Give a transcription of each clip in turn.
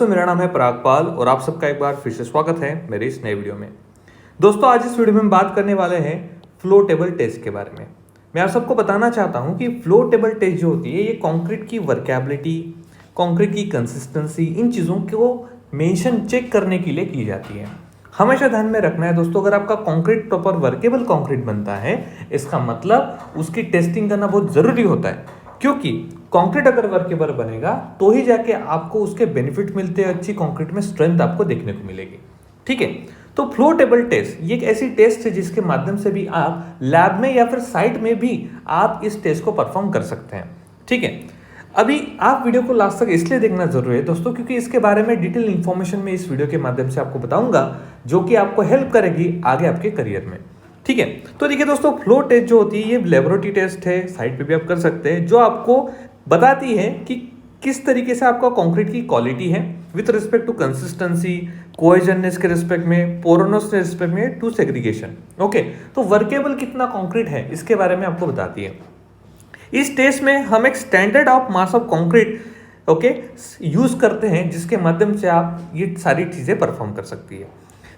तो मेरा नाम है परागपाल और आप सबका एक बार फिर से स्वागत है मेरे इस नए वीडियो में। दोस्तों आज इस वीडियो में हम बात करने वाले हैं फ्लो टेबल टेस्ट के बारे में। मैं आप सबको बताना चाहता हूं कि फ्लो टेबल टेस्ट जो होती है ये कंक्रीट की वर्केबिलिटी, कंक्रीट की कंसिस्टेंसी, इन चीज़ों को मेंशन चेक करने के लिए की जाती है। हमेशा ध्यान में रखना है दोस्तों, अगर आपका कंक्रीट प्रॉपर वर्केबल कंक्रीट बनता है इसका मतलब उसकी टेस्टिंग करना बहुत ज़रूरी होता है, क्योंकि कंक्रीट अगर वर्केबल बनेगा तो ही जाके आपको उसके बेनिफिट मिलते हैं, अच्छी कंक्रीट में स्ट्रेंथ आपको देखने को मिलेगी। ठीक है, तो फ्लो टेबल टेस्ट ये एक ऐसी टेस्ट है जिसके माध्यम से भी आप लैब में या फिर साइट में भी आप इस टेस्ट को परफॉर्म कर सकते हैं। ठीक है, अभी आप वीडियो को लास्ट तक इसलिए देखना जरूरी है दोस्तों क्योंकि इसके बारे में डिटेल इंफॉर्मेशन में इस वीडियो के माध्यम से आपको बताऊंगा जो कि आपको हेल्प करेगी आगे आपके करियर में। ठीक है, तो देखिए दोस्तों, फ्लो टेस्ट जो होती है ये लेबोरेटरी टेस्ट है, साइट पे भी आप कर सकते हैं, जो आपको बताती है कि किस तरीके से आपका कंक्रीट की क्वालिटी है विथ रिस्पेक्ट टू कंसिस्टेंसी, कोहेजननेस के रिस्पेक्ट में, पोरोनस के रिस्पेक्ट में, टू सेग्रीगेशन। ओके, तो वर्केबल कितना कंक्रीट है इसके बारे में आपको बताती है। इस टेस्ट में हम एक standard of mass of concrete use करते हैं जिसके माध्यम से आप ये सारी चीजें परफॉर्म कर सकती है।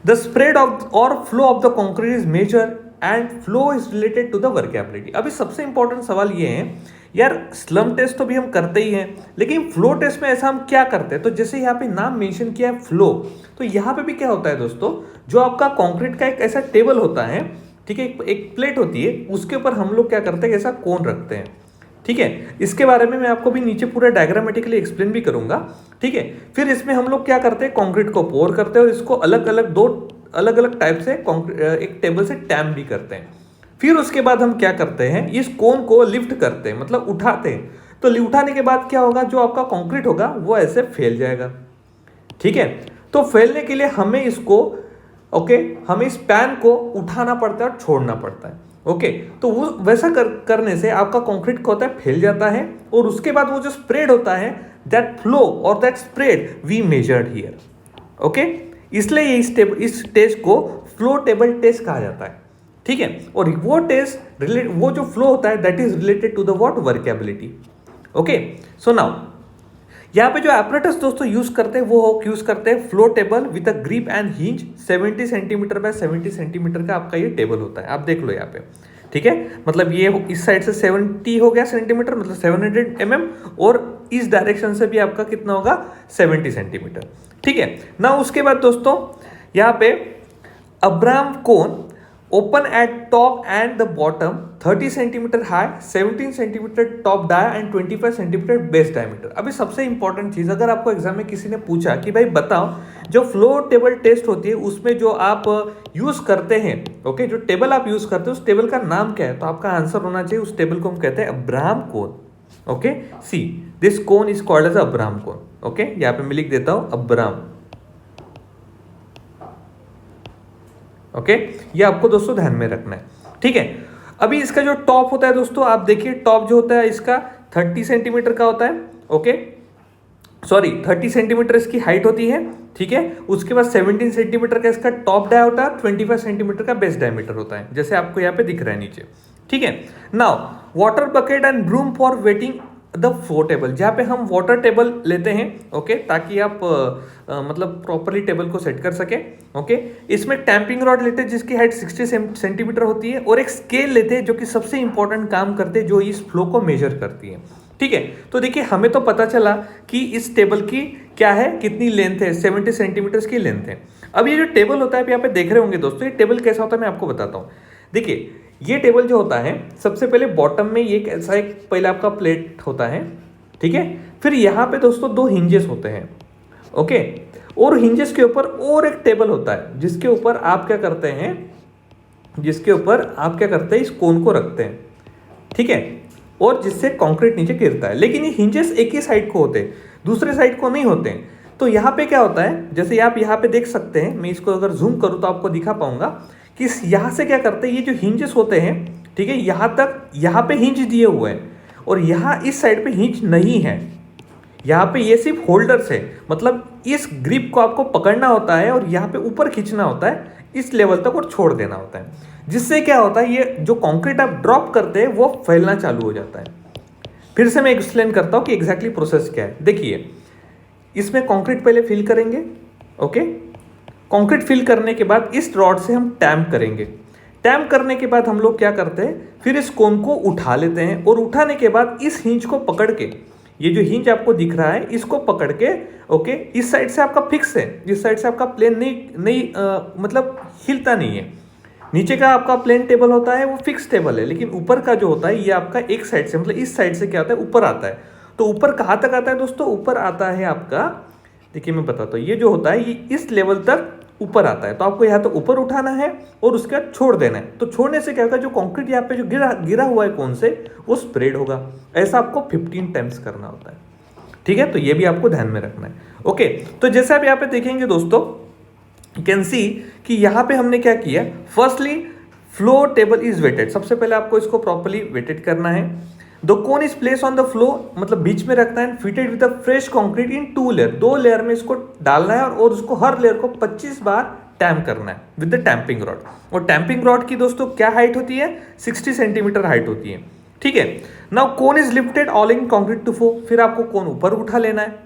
द स्प्रेड ऑफ और flow of the concrete is measure and flow is related to the workability. अभी सबसे इंपॉर्टेंट सवाल ये है यार, स्लम टेस्ट तो भी हम करते ही हैं, लेकिन फ्लो टेस्ट में ऐसा हम क्या करते हैं? तो जैसे यहाँ पे नाम मेंशन किया है फ्लो, तो यहाँ पे भी क्या होता है दोस्तों, जो आपका कंक्रीट का एक ऐसा टेबल होता है, ठीक है, एक प्लेट होती है, उसके ऊपर हम लोग क्या करते हैं, ऐसा कोन रखते हैं। ठीक है, इसके बारे में मैं आपको भी नीचे पूरा डायग्रामेटिकली एक्सप्लेन भी करूंगा। ठीक है, फिर इसमें हम लोग क्या करते हैं, कंक्रीट को पोर करते हैं और इसको अलग अलग टाइप से एक टेबल से टैम भी करते हैं। फिर उसके बाद हम क्या करते हैं, इस कोन को लिफ्ट करते हैं, मतलब उठाते हैं। तो उठाने के बाद क्या होगा, जो आपका कंक्रीट होगा वो ऐसे फैल जाएगा। ठीक है, तो फैलने के लिए हमें इसको हमें इस पैन को उठाना पड़ता है और छोड़ना पड़ता है। ओके, तो वो वैसा करने से आपका कंक्रीट क्या होता है, फैल जाता है, और उसके बाद वो जो स्प्रेड होता है, दैट फ्लो और that spread we measured here. Okay, इसलिए इस टेस्ट को फ्लो टेबल टेस्ट कहा जाता है। ठीक है, और वो जो फ्लो होता है that is related to the what, workability. Okay, so now यहाँ पे जो एपरेटस दोस्तों यूज करते हैं वो यूज करते हैं flow table with a grip and hinge. 70 centimetre bye 70 centimetre का आपका ये टेबल होता है, आप देख लो यहाँ पे। ठीक है, मतलब ये इस साइड से 70 हो गया सेंटीमीटर, मतलब 700 mm, और इस डायरेक्शन से भी आपका कितना होगा, 70 सेंटीमीटर। ठीक है ना, उसके बाद दोस्तों यहाँ पे Abram cone open at top and the bottom 30 centimeter high, 17 centimeter top dia and 25 centimeter base diameter. अभी सबसे इंपॉर्टेंट चीज, अगर आपको एग्जाम में किसी ने पूछा कि भाई बताओ जो फ्लो टेबल टेस्ट होती है उसमें जो आप यूज करते हैं, ओके, जो टेबल आप यूज करते हैं उस टेबल का नाम क्या है, तो आपका आंसर होना चाहिए, उस टेबल को हम कहते हैं Abraham cone. Okay, see this cone is called as Abraham cone. Okay, यहाँ पे मैं लिख देता हूं अब्राहम। ओके, ये आपको दोस्तों ध्यान में रखना है। ठीक है, अभी इसका जो टॉप होता है दोस्तों, आप देखिए टॉप जो होता है इसका 30 सेंटीमीटर का होता है। ओके, सॉरी 30 सेंटीमीटर इसकी हाइट होती है। ठीक है, उसके बाद 17 सेंटीमीटर का इसका टॉप डाया होता है, 25 सेंटीमीटर का बेस डायमीटर होता है, जैसे आपको यहाँ पे दिख रहा है नीचे। ठीक है, now water bucket and broom for wetting the flow table, जहाँ पे हम वाटर टेबल लेते हैं, ओके, ताकि आप मतलब प्रॉपरली टेबल को सेट कर सके। ओके, इसमें टैंपिंग रॉड लेते हैं जिसकी हाइट 60 सेंटीमीटर होती है, और एक स्केल लेते हैं जो कि सबसे इंपॉर्टेंट काम करते हैं, जो इस फ्लो को मेजर करती है। ठीक है, तो देखिए हमें तो पता चला कि इस टेबल की क्या है, कितनी लेंथ है, 70 सेंटीमीटर की लेंथ है। अब ये जो टेबल होता है, यहाँ पे देख रहे होंगे दोस्तों, ये टेबल कैसा होता है मैं आपको बताता हूँ। देखिए ये टेबल जो होता है, सबसे पहले बॉटम में ये ऐसा एक पहले आपका प्लेट होता है। ठीक है, फिर यहाँ पे दोस्तों 2 हिंजेस होते हैं। ओके, और हिंजेस के ऊपर और एक टेबल होता है जिसके ऊपर आप क्या करते हैं, इस कोन को रखते हैं। ठीक है, और जिससे कंक्रीट नीचे गिरता है, लेकिन ये हिंजेस एक ही साइड को होते हैं, दूसरे साइड को नहीं होते हैं। तो यहाँ पे क्या होता है, जैसे आप यहाँ पे देख सकते हैं, मैं इसको अगर जूम करूँ तो आपको दिखा पाऊंगा कि यहाँ से क्या करते हैं, ये जो हिंजेस होते हैं, ठीक है, यहाँ पे हिंज दिए हुए हैं, और यहाँ इस साइड पे हिंज नहीं है, यहाँ पे ये सिर्फ होल्डर्स है, मतलब इस ग्रिप को आपको पकड़ना होता है और यहाँ पे ऊपर खींचना होता है इस लेवल तक और छोड़ देना होता है, जिससे क्या होता है, ये जो कंक्रीट आप ड्रॉप करते हैं वो फैलना चालू हो जाता है। फिर से मैं एक्सप्लेन करता हूँ कि एग्जैक्टली प्रोसेस क्या है। देखिए इसमें कंक्रीट पहले फिल करेंगे। ओके, कंक्रीट फिल करने के बाद इस रॉड से हम टैम्प करेंगे। टैम्प करने के बाद हम लोग क्या करते हैं, फिर इस कोन को उठा लेते हैं और उठाने के बाद इस हिंज को पकड़ के, ये जो हिंज आपको दिख रहा है इसको पकड़ के, ओके, इस साइड से आपका फिक्स है, इस साइड से आपका प्लेन नहीं मतलब हिलता नहीं है। नीचे का आपका प्लेन टेबल होता है वो फिक्स टेबल है, लेकिन ऊपर का जो होता है ये आपका एक साइड से, मतलब इस साइड से क्या होता है, ऊपर आता है। तो ऊपर कहाँ तक आता है दोस्तों, ऊपर आता है आपका, देखिए मैं बताता हूँ, ये जो होता है ये इस लेवल तक ऊपर आता है। तो आपको यहाँ तो ऊपर उठाना है और उसके बाद छोड़ देना है। तो छोड़ने से क्या होगा, जो कंक्रीट यहाँ पे जो गिरा हुआ है कौन से, वो स्प्रेड होगा। ऐसा आपको 15 टाइम्स करना होता है। ठीक है, तो ये भी आपको ध्यान में रखना है। ओके, तो जैसे आप यहाँ पे देखेंगे दोस्तों, यू कैन सी कि यहाँ पे हमने क्या किया, firstly flow table is wetted. सबसे पहले आपको इसको प्रॉपर्ली वेटेड करना है। The cone is place on the flow, मतलब बीच में रखना है, fitted with fresh concrete in 2 layer, 2 layer में इसको डालना है और उसको हर लेयर को 25 बार टैम्प करना है विद द टैम्पिंग रॉड। और टैम्पिंग रॉड की दोस्तों क्या हाइट होती है, 60 सेंटीमीटर हाइट होती है। ठीक है, now cone is lifted allowing concrete to flow, फिर आपको कोन ऊपर उठा लेना है।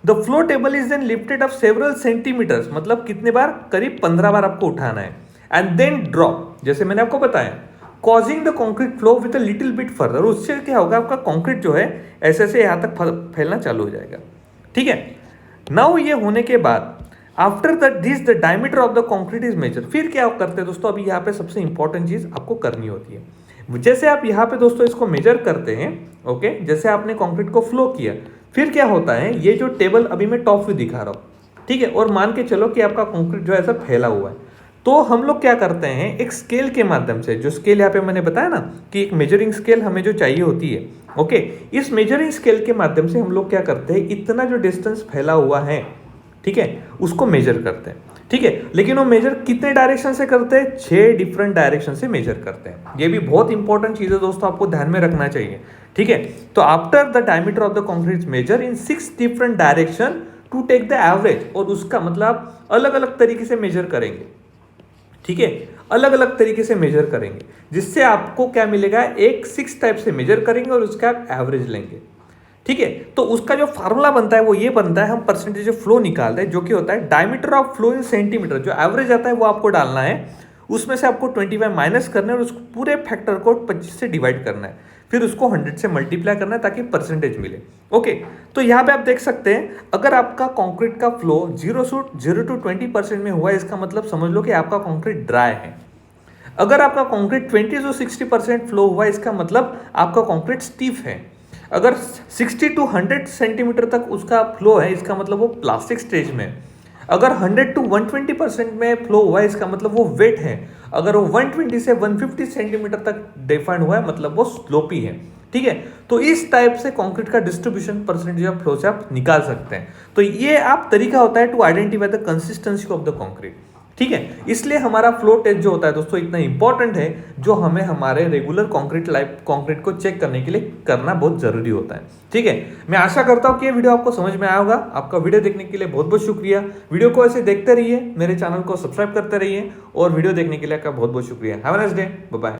The flow table is then lifted up several centimeters, मतलब कितने बार, करीब 15 बार आपको उठाना है। एंड देन ड्रॉप, जैसे मैंने आपको बताया, causing the concrete flow with a little bit further. उससे क्या होगा, आपका कॉन्क्रीट जो है ऐसे ऐसे यहाँ तक फैलना चालू हो जाएगा। ठीक है, नाउ ये होने के बाद after the diameter of the concrete is measure, फिर क्या करते हैं दोस्तों, अभी यहाँ पे सबसे इंपॉर्टेंट चीज आपको करनी होती है। जैसे आप यहाँ पे दोस्तों इसको मेजर करते हैं, ओके, जैसे आपने कॉन्क्रीट को फ्लो किया, फिर क्या होता है, ये जो टेबल अभी मैं टॉप व्यू दिखा रहा हूँ, ठीक है, और मान के चलो कि आपका कॉन्क्रीट जो है ऐसा फैला हुआ है, तो हम लोग क्या करते हैं, एक स्केल के माध्यम से, जो स्केल यहाँ पे मैंने बताया ना कि एक मेजरिंग स्केल हमें जो चाहिए होती है, ओके, इस मेजरिंग स्केल के माध्यम से हम लोग क्या करते हैं, इतना जो डिस्टेंस फैला हुआ है, ठीक है, उसको मेजर करते हैं। ठीक है, लेकिन वो मेजर कितने डायरेक्शन से करते हैं, 6 डिफरेंट डायरेक्शन से मेजर करते हैं। ये भी बहुत इंपॉर्टेंट चीज है दोस्तों, आपको ध्यान में रखना चाहिए। ठीक है, तो after the diameter of the concrete measure in 6 different direction to take the average, और उसका मतलब अलग अलग तरीके से मेजर करेंगे। ठीक है, अलग अलग तरीके से मेजर करेंगे, जिससे आपको क्या मिलेगा, एक 6 टाइप से मेजर करेंगे और उसका एवरेज लेंगे। ठीक है, तो उसका जो फार्मूला बनता है वो ये बनता है, हम परसेंटेज ऑफ फ्लो निकालते हैं, जो कि होता है diameter of flow in centimetre, जो एवरेज आता है वो आपको डालना है, उसमें से आपको 25 माइनस करना है और उस पूरे फैक्टर को 25 से डिवाइड करना है, फिर उसको 100 से मल्टीप्लाई करना है ताकि परसेंटेज मिले। ओके, तो यहाँ पे आप देख सकते हैं, अगर आपका कंक्रीट का फ्लो 0 to 20% में हुआ है, इसका मतलब समझ लो कि आपका कंक्रीट ड्राई है। अगर आपका कंक्रीट 20 to 60% फ्लो हुआ है, इसका मतलब आपका कंक्रीट स्टीफ है। अगर 60 to 100 सेंटीमीटर तक उसका फ्लो है, इसका मतलब वो प्लास्टिक स्टेज में है। अगर 100 to 120% में फ्लो हुआ है, इसका मतलब वो वेट है। अगर वो 120 से 150 सेंटीमीटर तक डिफाइंड हुआ है, मतलब वो स्लोपी है। ठीक है, तो इस टाइप से कंक्रीट का डिस्ट्रीब्यूशन परसेंटेज ऑफ फ्लो से आप निकाल सकते हैं। तो ये आप तरीका होता है to identify the consistency of the concrete. ठीक है, इसलिए हमारा फ्लो टेस्ट जो होता है दोस्तों इतना इंपॉर्टेंट है, जो हमें हमारे रेगुलर कंक्रीट को चेक करने के लिए करना बहुत जरूरी होता है। ठीक है, मैं आशा करता हूं कि ये वीडियो आपको समझ में आया होगा। आपका वीडियो देखने के लिए बहुत बहुत शुक्रिया। वीडियो को ऐसे देखते रहिए, मेरे चैनल को सब्सक्राइब करते रहिए, और वीडियो देखने के लिए आपका बहुत बहुत शुक्रिया। Have a nice day, bye bye.